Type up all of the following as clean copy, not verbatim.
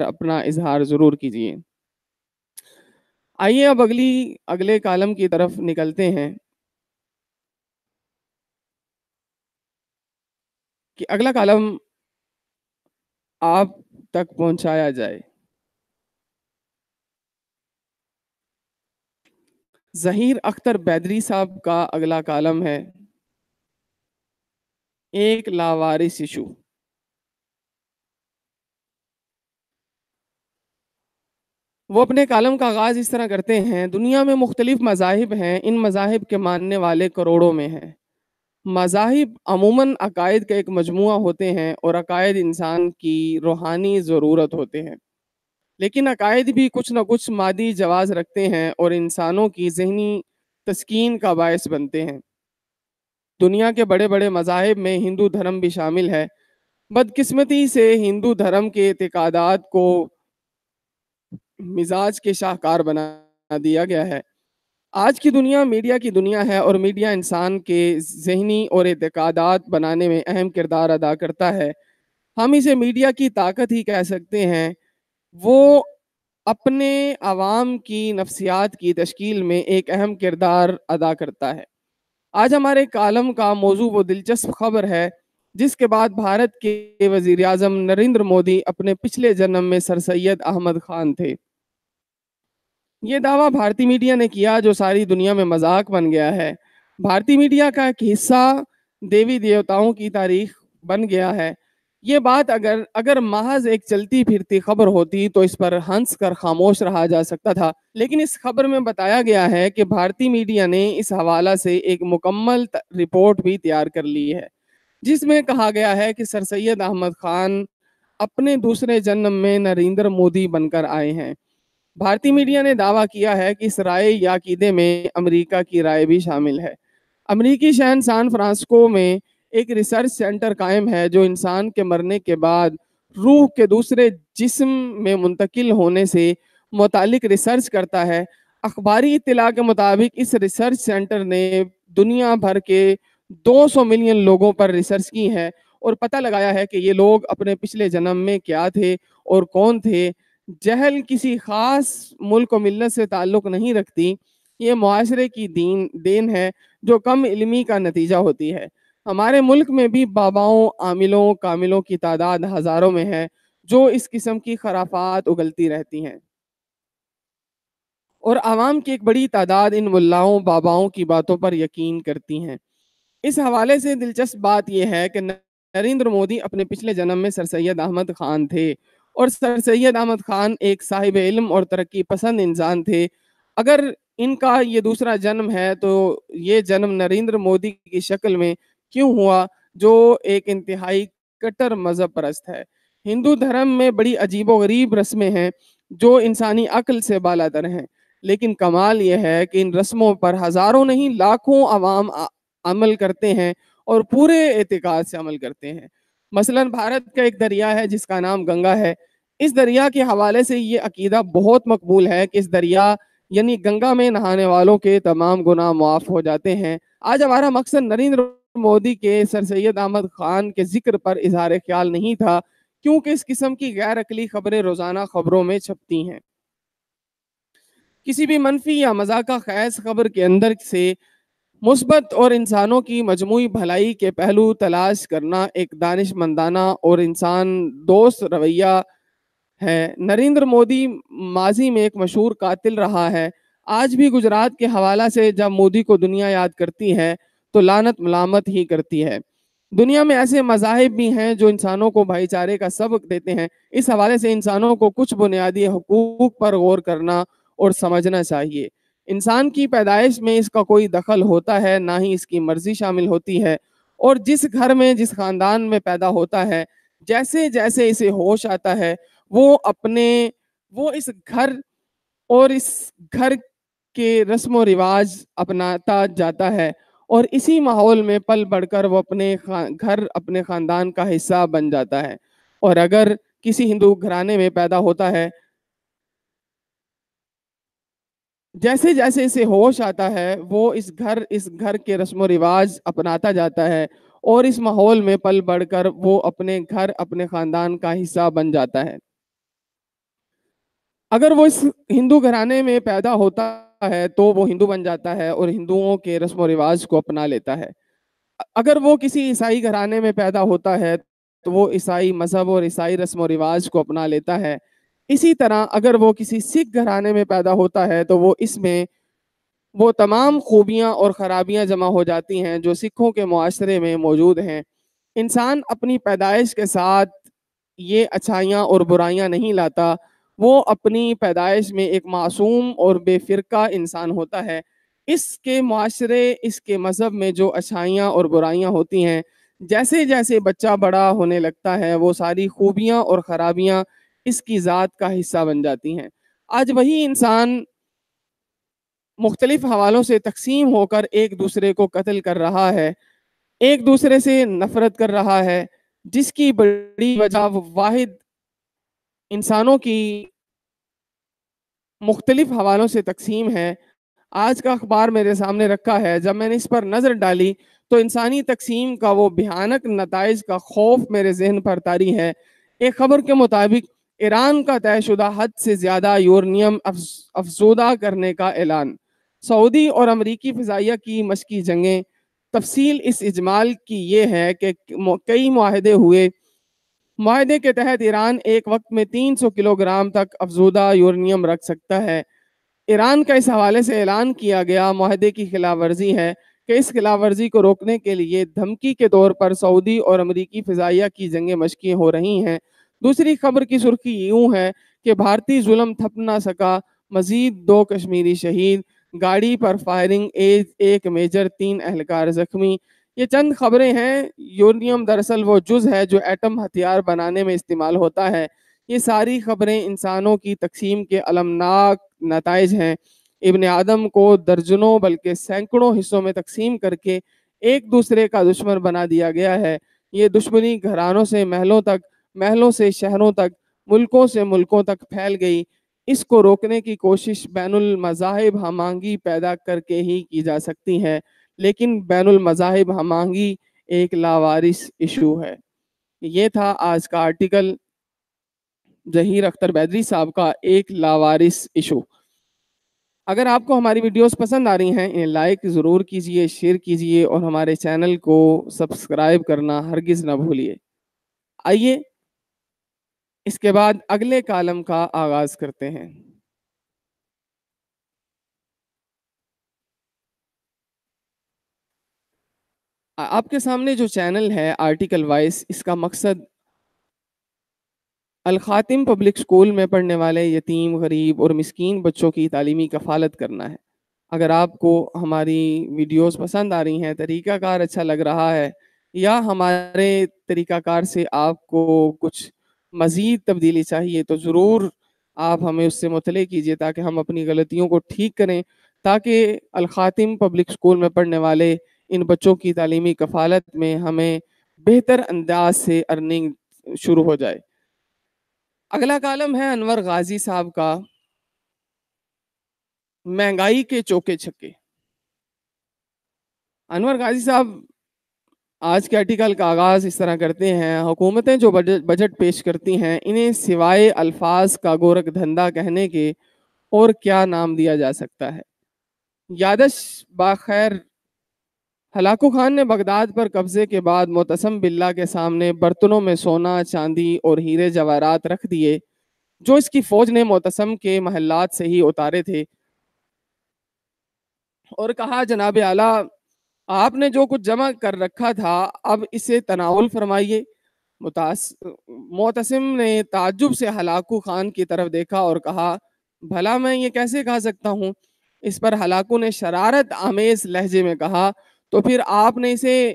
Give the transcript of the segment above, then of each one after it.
اپنا اظہار ضرور کیجیے۔ آئیے اب اگلے کالم کی طرف نکلتے ہیں کہ اگلا کالم آپ تک پہنچایا جائے۔ ظہیر اختر بیدری صاحب کا اگلا کالم ہے ایک لاوارث شیشو۔ وہ اپنے کالم کا آغاز اس طرح کرتے ہیں: دنیا میں مختلف مذاہب ہیں، ان مذاہب کے ماننے والے کروڑوں میں ہیں۔ مذاہب عموماً عقائد کا ایک مجموعہ ہوتے ہیں اور عقائد انسان کی روحانی ضرورت ہوتے ہیں، لیکن عقائد بھی کچھ نہ کچھ مادی جواز رکھتے ہیں اور انسانوں کی ذہنی تسکین کا باعث بنتے ہیں۔ دنیا کے بڑے بڑے مذاہب میں ہندو دھرم بھی شامل ہے۔ بدقسمتی سے ہندو دھرم کے اعتقادات کو مزاج کے شاہکار بنا دیا گیا ہے۔ آج کی دنیا میڈیا کی دنیا ہے اور میڈیا انسان کے ذہنی اور اعتقادات بنانے میں اہم کردار ادا کرتا ہے۔ ہم اسے میڈیا کی طاقت ہی کہہ سکتے ہیں۔ وہ اپنے عوام کی نفسیات کی تشکیل میں ایک اہم کردار ادا کرتا ہے۔ آج ہمارے کالم کا موضوع وہ دلچسپ خبر ہے جس کے بعد بھارت کے وزیر اعظم نریندر مودی اپنے پچھلے جنم میں سر سید احمد خان تھے۔ یہ دعویٰ بھارتی میڈیا نے کیا جو ساری دنیا میں مذاق بن گیا ہے۔ بھارتی میڈیا کا ایک حصہ دیوی دیوتاؤں کی تاریخ بن گیا ہے۔ یہ بات اگر محض ایک چلتی پھرتی خبر ہوتی تو اس پر ہنس کر خاموش رہا جا سکتا تھا، لیکن اس خبر میں بتایا گیا ہے کہ بھارتی میڈیا نے اس حوالہ سے ایک مکمل رپورٹ بھی تیار کر لی ہے، جس میں کہا گیا ہے کہ سر سید احمد خان اپنے دوسرے جنم میں نریندر مودی بن کر آئے ہیں۔ بھارتی میڈیا نے دعویٰ کیا ہے کہ اس رائے یا عقیدے میں امریکہ کی رائے بھی شامل ہے۔ امریکی شہر سان فرانسسکو میں ایک ریسرچ سینٹر قائم ہے جو انسان کے مرنے کے بعد روح کے دوسرے جسم میں منتقل ہونے سے متعلق ریسرچ کرتا ہے۔ اخباری اطلاع کے مطابق اس ریسرچ سینٹر نے دنیا بھر کے 200 ملین لوگوں پر ریسرچ کی ہے اور پتہ لگایا ہے کہ یہ لوگ اپنے پچھلے جنم میں کیا تھے اور کون تھے۔ جہل کسی خاص ملک و ملت سے تعلق نہیں رکھتی، یہ معاشرے کی دین ہے جو کم علمی کا نتیجہ ہوتی ہے۔ ہمارے ملک میں بھی باباؤں، عاملوں، کاملوں کی تعداد ہزاروں میں ہے جو اس قسم کی خرافات اگلتی رہتی ہیں، اور عوام کی ایک بڑی تعداد ان ملاؤں باباؤں کی باتوں پر یقین کرتی ہیں۔ اس حوالے سے دلچسپ بات یہ ہے کہ نریندر مودی اپنے پچھلے جنم میں سر سید احمد خان تھے اور سر سید احمد خان ایک صاحب علم اور ترقی پسند انسان تھے۔ اگر ان کا یہ دوسرا جنم ہے تو یہ جنم نریندر مودی کی شکل میں کیوں ہوا جو ایک انتہائی کٹر مذہب پرست ہے؟ ہندو دھرم میں بڑی عجیب و غریب رسمیں ہیں جو انسانی عقل سے بالاتر ہیں، لیکن کمال یہ ہے کہ ان رسموں پر ہزاروں نہیں لاکھوں عوام عمل کرتے ہیں اور پورے اعتقاد سے عمل کرتے ہیں۔ مثلا بھارت کا ایک دریا ہے جس کا نام گنگا ہے۔ اس دریا کے حوالے سے یہ عقیدہ بہت مقبول ہے کہ اس دریا یعنی گنگا میں نہانے والوں کے تمام گناہ معاف ہو جاتے ہیں۔ آج ہمارا مقصد نریندر مودی کے سر سید احمد خان کے ذکر پر اظہار خیال نہیں تھا، کیونکہ اس قسم کی غیر عقلی خبریں روزانہ خبروں میں چھپتی ہیں۔ کسی بھی منفی یا مذاقہ خیز خبر کے اندر سے مثبت اور انسانوں کی مجموعی بھلائی کے پہلو تلاش کرنا ایک دانش مندانہ اور انسان دوست رویہ ہے۔ نریندر مودی ماضی میں ایک مشہور قاتل رہا ہے۔ آج بھی گجرات کے حوالہ سے جب مودی کو دنیا یاد کرتی ہے تو لعنت ملامت ہی کرتی ہے۔ دنیا میں ایسے مذاہب بھی ہیں جو انسانوں کو بھائی چارے کا سبق دیتے ہیں۔ اس حوالے سے انسانوں کو کچھ بنیادی حقوق پر غور کرنا اور سمجھنا چاہیے۔ انسان کی پیدائش میں اس کا کوئی دخل ہوتا ہے، نہ ہی اس کی مرضی شامل ہوتی ہے، اور جس گھر میں جس خاندان میں پیدا ہوتا ہے، جیسے جیسے اسے ہوش آتا ہے وہ اس گھر اور اس گھر کے رسم و رواج اپناتا جاتا ہے، اور اسی ماحول میں پل بڑھ کر وہ اپنے گھر اپنے خاندان کا حصہ بن جاتا ہے۔ اور اگر کسی ہندو گھرانے میں پیدا ہوتا ہے، جیسے جیسے اسے ہوش آتا ہے وہ اس گھر کے رسم و رواج اپناتا جاتا ہے، اور اس ماحول میں پل بڑھ کر وہ اپنے گھر اپنے خاندان کا حصہ بن جاتا ہے۔ اگر وہ اس ہندو گھرانے میں پیدا ہوتا ہے تو وہ ہندو بن جاتا ہے اور ہندوؤں کے رسم و رواج کو اپنا لیتا ہے. اگر وہ کسی عیسائی گھرانے میں پیدا ہوتا ہے تو وہ عیسائی مذہب اور عیسائی رسم و رواج کو اپنا لیتا ہے. اسی طرح اگر وہ کسی سکھ گھرانے میں پیدا ہوتا ہے تو وہ اس میں وہ تمام خوبیاں اور خرابیاں جمع ہو جاتی ہیں جو سکھوں کے معاشرے میں موجود ہیں. انسان اپنی پیدائش کے ساتھ یہ اچھائیاں اور برائیاں نہیں لاتا، وہ اپنی پیدائش میں ایک معصوم اور بے فرقہ انسان ہوتا ہے. اس کے معاشرے، اس کے مذہب میں جو اچھائیاں اور برائیاں ہوتی ہیں، جیسے جیسے بچہ بڑا ہونے لگتا ہے وہ ساری خوبیاں اور خرابیاں اس کی ذات کا حصہ بن جاتی ہیں. آج وہی انسان مختلف حوالوں سے تقسیم ہو کر ایک دوسرے کو قتل کر رہا ہے، ایک دوسرے سے نفرت کر رہا ہے، جس کی بڑی وجہ واحد انسانوں کی مختلف حوالوں سے تقسیم ہے. آج کا اخبار میرے سامنے رکھا ہے، جب میں نے اس پر نظر ڈالی تو انسانی تقسیم کا وہ بھیانک نتائج کا خوف میرے ذہن پر طاری ہے. ایک خبر کے مطابق ایران کا طے شدہ حد سے زیادہ یورینیم افزودہ کرنے کا اعلان، سعودی اور امریکی فضائیہ کی مشقی جنگیں. تفصیل اس اجمال کی یہ ہے کہ کئی معاہدے ہوئے. معاہدے کے تحت ایران ایک وقت میں 300 کلو گرام تک افزودہ یورینیم رکھ سکتا ہے. ایران کا اس حوالے سے اعلان کیا گیا معاہدے کی خلاف ورزی ہے کہ اس خلاف ورزی کو روکنے کے لیے دھمکی کے طور پر سعودی اور امریکی فضائیہ کی جنگیں مشقیں ہو رہی ہیں. دوسری خبر کی سرخی یوں ہے کہ بھارتی ظلم تھپ نہ سکا، مزید 2 کشمیری شہید، گاڑی پر فائرنگ، ایک میجر، 3 اہلکار زخمی. یہ چند خبریں ہیں. یورینیم دراصل وہ جز ہے جو ایٹم ہتھیار بنانے میں استعمال ہوتا ہے. یہ ساری خبریں انسانوں کی تقسیم کے المناک نتائج ہیں. ابن آدم کو درجنوں بلکہ سینکڑوں حصوں میں تقسیم کر کے ایک دوسرے کا دشمن بنا دیا گیا ہے. یہ دشمنی گھرانوں سے محلوں تک، محلوں سے شہروں تک، ملکوں سے ملکوں تک پھیل گئی. اس کو روکنے کی کوشش بین المذاہب ہم آہنگی پیدا کر کے ہی کی جا سکتی ہے، لیکن بین المذاہب ہم آہنگی ایک لاوارث ایشو ہے. یہ تھا آج کا آرٹیکل ظہیر اختر بیدری صاحب کا، ایک لاوارث ایشو. اگر آپ کو ہماری ویڈیوز پسند آ رہی ہیں انہیں لائک ضرور کیجئے، شیئر کیجئے اور ہمارے چینل کو سبسکرائب کرنا ہرگز نہ بھولیے. آئیے اس کے بعد اگلے کالم کا آغاز کرتے ہیں. آپ کے سامنے جو چینل ہے آرٹیکل وائس، اس کا مقصد الخاتم پبلک سکول میں پڑھنے والے یتیم، غریب اور مسکین بچوں کی تعلیمی کفالت کرنا ہے. اگر آپ کو ہماری ویڈیوز پسند آ رہی ہیں، طریقہ کار اچھا لگ رہا ہے، یا ہمارے طریقہ کار سے آپ کو کچھ مزید تبدیلی چاہیے تو ضرور آپ ہمیں اس سے مطلع کیجیے تاکہ ہم اپنی غلطیوں کو ٹھیک کریں، تاکہ الخاتم پبلک سکول میں پڑھنے والے ان بچوں کی تعلیمی کفالت میں ہمیں بہتر انداز سے ارننگ شروع ہو جائے. اگلا کالم ہے انور غازی صاحب کا، مہنگائی کے چوکے چھکے. انور غازی صاحب آج کے آرٹیکل کا آغاز اس طرح کرتے ہیں: حکومتیں جو بجٹ پیش کرتی ہیں انہیں سوائے الفاظ کا گورکھ دھندا کہنے کے اور کیا نام دیا جا سکتا ہے. یادش باخیر ہلاکو خان نے بغداد پر قبضے کے بعد معتصم باللہ کے سامنے برتنوں میں سونا، چاندی اور ہیرے جواہرات رکھ دیے جو اس کی فوج نے معتصم کے محلات سے ہی اتارے تھے، اور کہا جناب اعلیٰ آپ نے جو کچھ جمع کر رکھا تھا اب اسے تناول فرمائیے. معتصم نے تعجب سے ہلاکو خان کی طرف دیکھا اور کہا بھلا میں یہ کیسے کہا سکتا ہوں. اس پر ہلاکو نے شرارت آمیز لہجے میں کہا تو پھر آپ نے اسے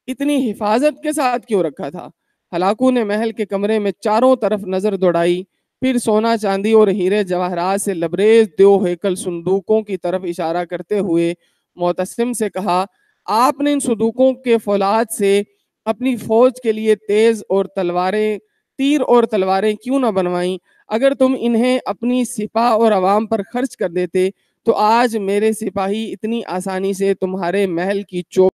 اتنی حفاظت کے ساتھ کیوں رکھا تھا. ہلاکو نے محل کے کمرے میں چاروں طرف نظر دوڑائی، پھر سونا، چاندی اور ہیرے جواہرات سے لبریز 2 ہیکل صندوقوں کی طرف اشارہ کرتے ہوئے معتصم سے کہا آپ نے ان صندوقوں کے فولاد سے اپنی فوج کے لیے تیر اور تلواریں کیوں نہ بنوائیں؟ اگر تم انہیں اپنی سپاہ اور عوام پر خرچ کر دیتے تو آج میرے سپاہی اتنی آسانی سے تمہارے محل کی چوک